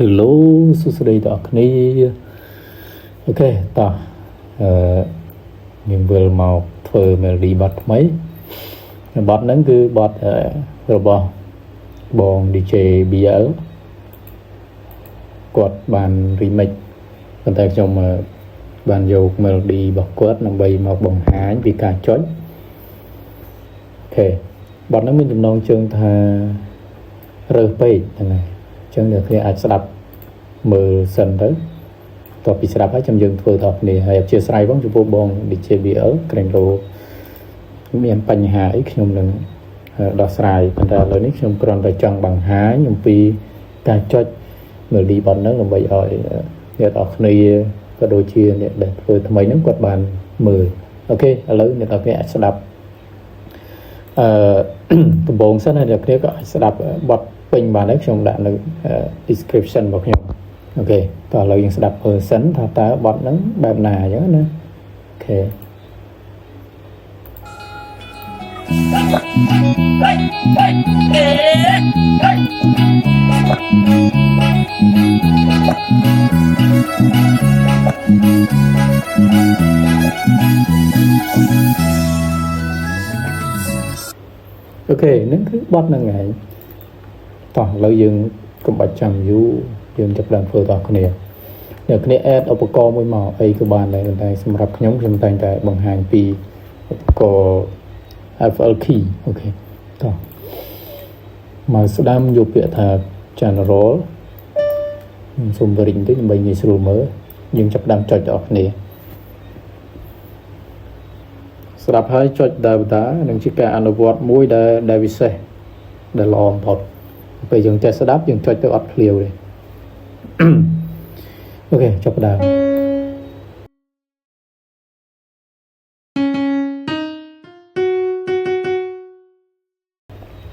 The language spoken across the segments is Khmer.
Hello សួស្តីបងប្អូនអូខេតោះខ្ញុំវិលមកធ្វើ melody បទថ្មីបទហ្នឹងគឺបទរបស់បង DJ BL គាត់បាន remix ប៉ុន្តែខ្ញុំបានយក melody របស់គាត់ដើម្បីមកបង្ហាញពីការចុចអូខេបទហ្នឹងមានចំណងជើងថារើសពេកហ្នឹងហើយអញ្ចឹងអ្នកគ្នាអាចស្ដាប់មើលសិនទៅតទៅពីស្ដាប់ហើយខ្ញុំយើងធ្វើតគ្នាហើយអធិស្ឋានផងចំពោះបង DJ BL ក្រែងលោមានបញ្ហាអីខ្ញុំនឹងដោះស្រាយប៉ុន្តែឥឡូវនេះខ្ញុំគ្រាន់តែចង់បង្ហាញអំពីការចុច melody បទហ្នឹងដើម្បីឲ្យអ្នកនរគ្នាក៏ដូចជាអ្នកដែលធ្វើថ្មីហ្នឹងគាត់បានមើលអូខេឥឡូវអ្នកនរគ្នាអាចស្ដាប់ដំបូងសិនហើយអ្នកគ្នាក៏អាចស្ដាប់បទពេញបានហើយខ្ញុំដាក់នៅ description របស់ខ្ញុំអូខេតោះឥឡូវយើងស្ដាប់ version ថាតើបទហ្នឹងបែបណាអញ្ចឹងណាអូខេអូខេហ្នឹងគឺបទហ្នឹងហើយតោះឥឡូវយើងកុំបាច់ចាំយូរយើងចាប់ផ្ដើមធ្វើតោះគ្នាអ្នកគ្នា add ឧបករណ៍មួយមកអីក៏បានដែរតែសម្រាប់ខ្ញុំតែងតែបង្ហាញពីឧបករណ៍ FL key អូខេតោះមកស្ដាំយកពាក្យថា general សូមបរិញ្ញតិចដើម្បីងាយស្រួលមើលយើងចាប់ផ្ដើមចុចដល់គ្នាស្ដាប់ហើយចុចដើរតានឹងជាការអនុវត្តមួយដែលពិសេសដែលល្អបំផុតពេលយើងចេះស្ដាប់យើងចុចទៅអត់ភ្លាវទេអូខេចាប់ផ្ដើម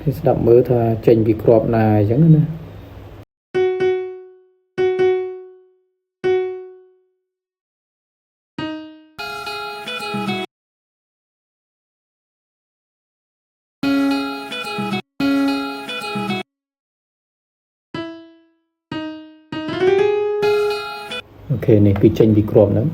គេស្ដាប់មើលថាចេញពីក្របណាអញ្ចឹងណាអូខេនេះគឺចេញពីក្របហ្នឹង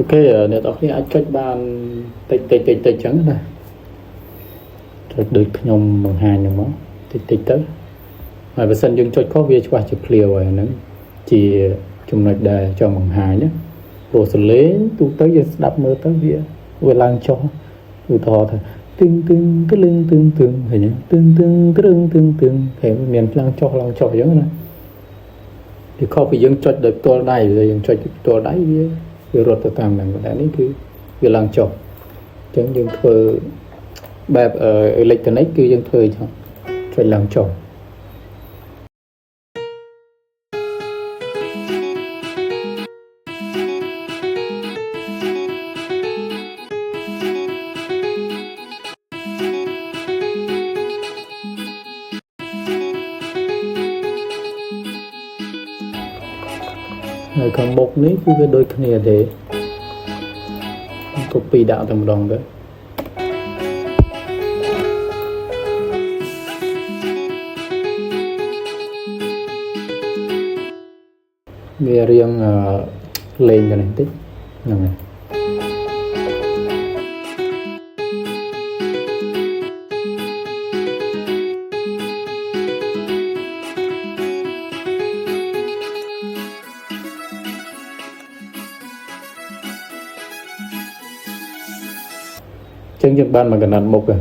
អូខេអ្នកនរគ្នាអាចចុចបានតិចអញ្ចឹងណាចុចដូចខ្ញុំបង្ហាញហ្នឹងមកតិចទៅហើយបើសិនយើងចុចខុសវាច្បាស់ជាភ្លាវហើយហ្នឹងជាចំណុចដែលចង់បង្ហាញណាព្រោះសលេងទូទៅយើងស្ដាប់មើលទៅវាឡើងចុះឧទាហរណ៍ថាទឹងក្លឹងទឹងឃើញទឹងក្រឹងទឹងគេមានឡើងចុះអញ្ចឹងណាវាខុសពីយើងចុចដោយផ្ទាល់ដៃយើងចុចផ្ទាល់ដៃវារត់ទៅតាមហ្នឹងតែនេះគឺវាឡើងចុះអញ្ចឹងយើងធ្វើបែបអេឡិចត្រូនិកគឺយើងធ្វើអញ្ចឹងចុចឡើងចុះហើយខាងមុខនេះគឺវាដូចគ្នាទេ copy ដាក់តែម្ដងទៅ វារៀងលេងกันបន្តិចហ្នឹងហើយចឹងយើងបានមកកណ្ដាលមុខតែ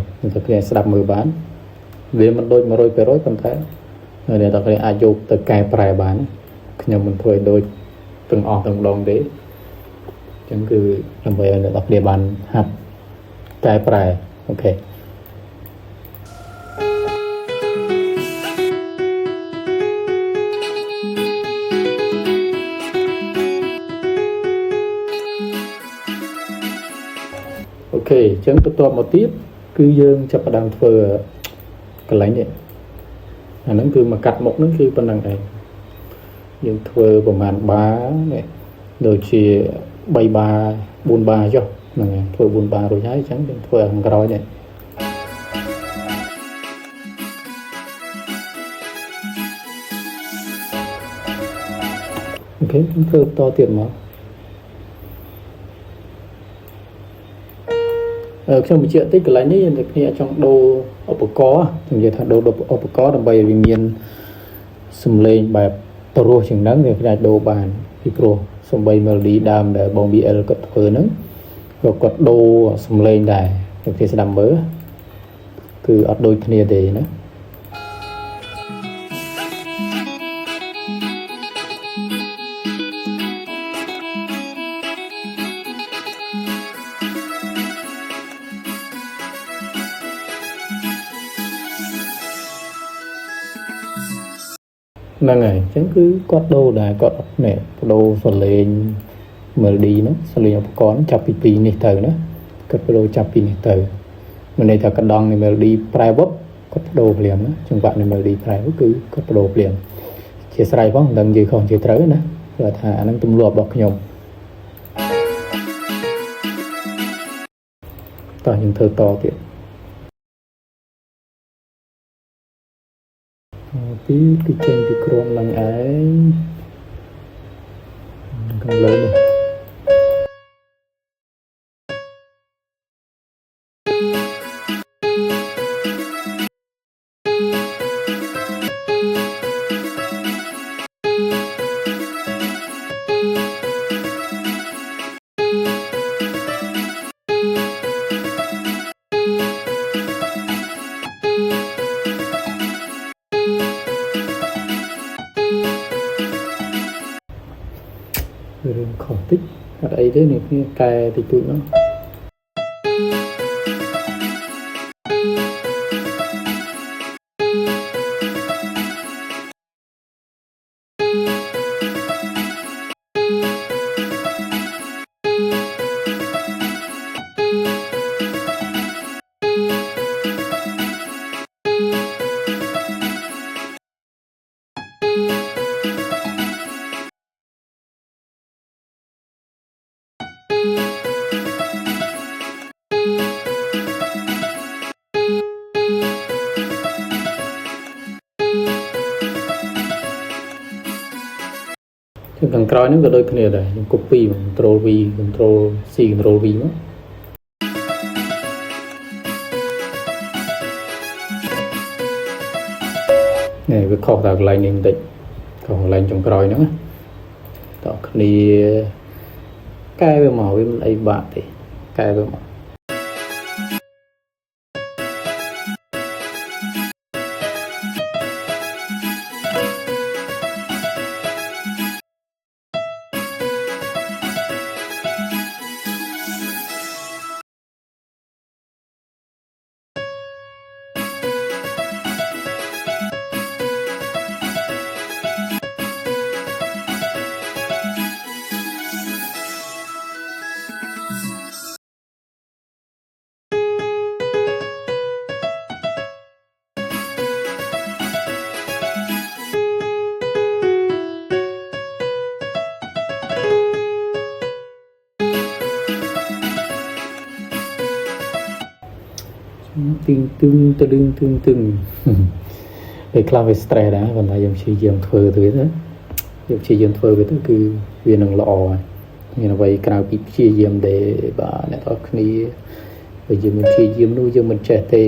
គ្នាស្ដាប់មើលបានវាមិនដូច 100% ប៉ុន្តែអ្នកទាំងគ្នាអាចយកទៅកែប្រែបានខ្ញុំមិនធ្វើឲ្យដូចទាំងអស់ទាំងដងទេចឹងគឺដើម្បីឲ្យអ្នកទាំងគ្នាបានហាត់កែប្រែអូខេអូខេអញ្ចឹងបន្ទាប់មកទៀតគឺយើងចាប់ផ្ដើមធ្វើកន្លែងនេះអាហ្នឹងគឺមកកាត់មុខហ្នឹងគឺប៉ុណ្្នឹងឯងយើងធ្វើប្រហែលបានេះដូចជា3បា4បាចុះហ្នឹងហើយធ្វើ4បារួចហើយអញ្ចឹងយើងធ្វើខាងក្រោយនេះអូខេធ្វើបន្តទៀតមកខ្ញុំបញ្ជាក់តិចកន្លែងនេះយើងតែគ្នាចង់ដូរឧបករណ៍ខ្ញុំនិយាយថាដូរឧបករណ៍ដើម្បីឲ្យវាមានសំឡេងបែបព្រោះជាងហ្នឹងវាអាចដូរបានពីព្រោះសំបី melody ដើមដែលបង VL គាត់ធ្វើហ្នឹងក៏គាត់ដូរសំឡេងដែរតែគេស្ដាប់មើលគឺអត់ដូចគ្នាទេណាហ្នឹងហើយអញ្ចឹងគឺគាត់ដូរដែរគាត់នេះដូរសលេង melody ហ្នឹងសលេងឧបករណ៍ចាប់ពី2នេះទៅណាគាត់ដូរចាប់ពីនេះទៅមិនន័យថាកណ្ដងនៃ melody ប្រែវឹបគាត់ដូរភ្លាមណាចង្វាក់នៃ melody ប្រែវឹបគឺគាត់ដូរភ្លាមជាស្រ័យផងមិនដឹងនិយាយខុសនិយាយត្រូវណាគាត់ថាអាហ្នឹងទម្លាប់របស់ខ្ញុំតោះខ្ញុំធ្វើតទៀតពីគឺចេញពីក្រុមឡើងឯងខាងលើនេះរឿងខុសតិចអត់អីទេនេះគ្នាកែតិចតួចហ្នឹងខាងក្រោយហ្នឹងក៏ដូចគ្នាដែរខ្ញុំ copy control V control C control V មកនេះវាខុសតែកន្លែងនេះបន្តិចខុសកន្លែងចុងក្រោយហ្នឹងតោះគ្នាកែវាមកវាមិនអីបាក់ទេកែវាមកទឹងពេលខ្លះវា stress ដែរប៉ុន្តែយើងព្យាយាមធ្វើទៅវាទៅ យកជាយាមធ្វើវាទៅគឺវានឹងល្អមានអ្វីក្រៅពីព្យាយាមដែរបាទអ្នកទាំងគ្នាបើយើងមិនព្យាយាមនោះយើងមិនចេះទេ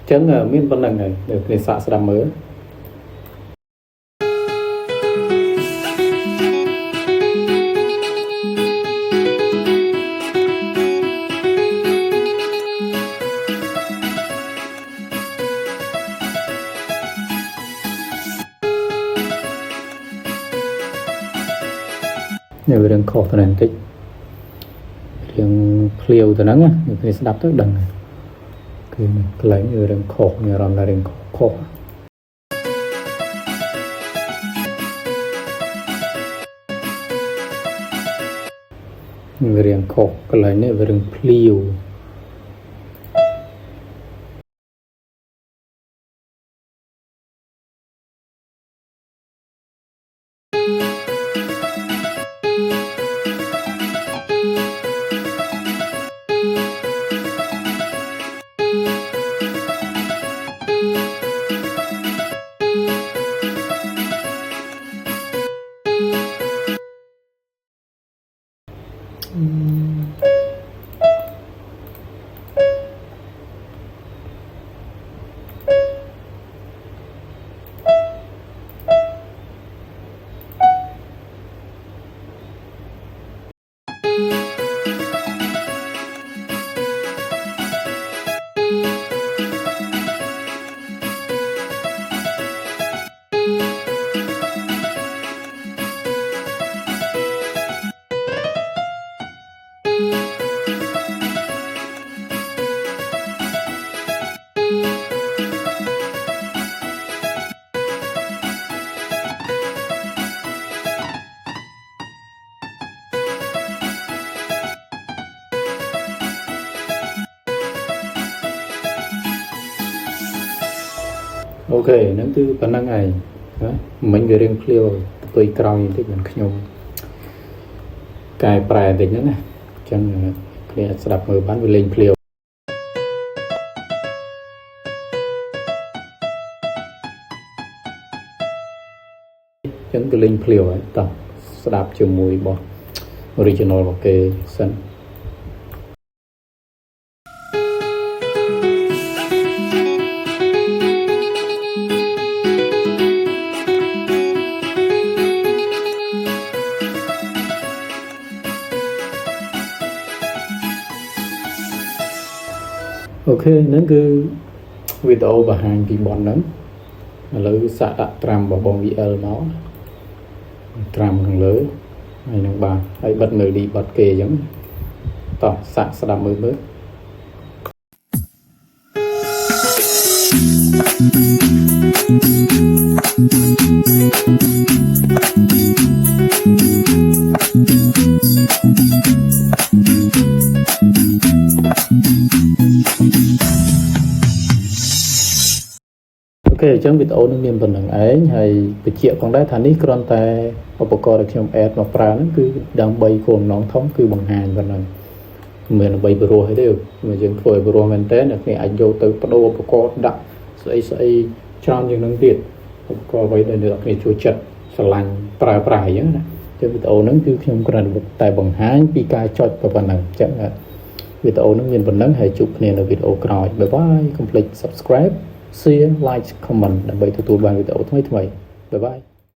ចឹងមានប៉ុណ្្នឹងហើយនៅគ្នាសាកស្ដាប់មើលនៅរឿងខុសទៅបន្តិចរឿងភ្លាវទៅហ្នឹងនៅគ្នាស្ដាប់ទៅដឹងគឺកន្លែងរឿងខុសមានអារម្មណ៍ថារឿងខុសរឿងខុសកន្លែងនេះរឿងភ្លាវអូខេហ្នឹងគឺប៉ុណ្្នឹងហើយណាមិញវារឿងភ្លាវផ្ទុយក្រោយបន្តិចមិនខ្ញុំកែប្រែបន្តិចហ្នឹងណាអញ្ចឹងគ្នាស្ដាប់មើលបានវាលេងភ្លាវអញ្ចឹងគឺលេងភ្លាវហើយតោះស្ដាប់ជាមួយរបស់ original របស់គេសិនអូខេហ្នឹងគឺវីដេអូបង្ហាញពីបនហ្នឹងឥឡូវសាកដាក់ត្រាំរបស់បង VL មកត្រាំខាងលើហើយនឹងបាទហើយបិទ melody បិទគេអញ្ចឹងតោះសាកស្ដាប់មើលអូខេអញ្ចឹងវីដេអូនឹងមានប៉ុណ្្នឹងឯងហើយបញ្ជាក់ផងដែរថានេះគ្រាន់តែឧបករណ៍ដែលខ្ញុំ add មកប្រើហ្នឹងគឺដើម្បីគោលបំណងធំគឺបង្ហាញប៉ុណ្ណឹងមិនមែនដើម្បីបរោះទេបើយើងធ្វើឲ្យបរោះមែនតើអ្នកអាចយកទៅបដូរឧបករណ៍ដាក់ស្អីច្រើនជាងនឹងទៀតឧបករណ៍អ្វីដែលអ្នកគ្នាជួយចិត្តស្រឡាញ់ប្រើប្រាស់អញ្ចឹងណាចឹងវីដេអូហ្នឹងគឺខ្ញុំគ្រាន់តែបង្ហាញពីការចុចប៉ុណ្ណឹងចឹងវីដេអូហ្នឹងមានប៉ុណ្ណឹងហើយជួបគ្នានៅវីដេអូក្រោយបាយបាយកុំភ្លេច subscribe share like comment ដើម្បីទទួលបានវីដេអូថ្មីៗបាយបាយ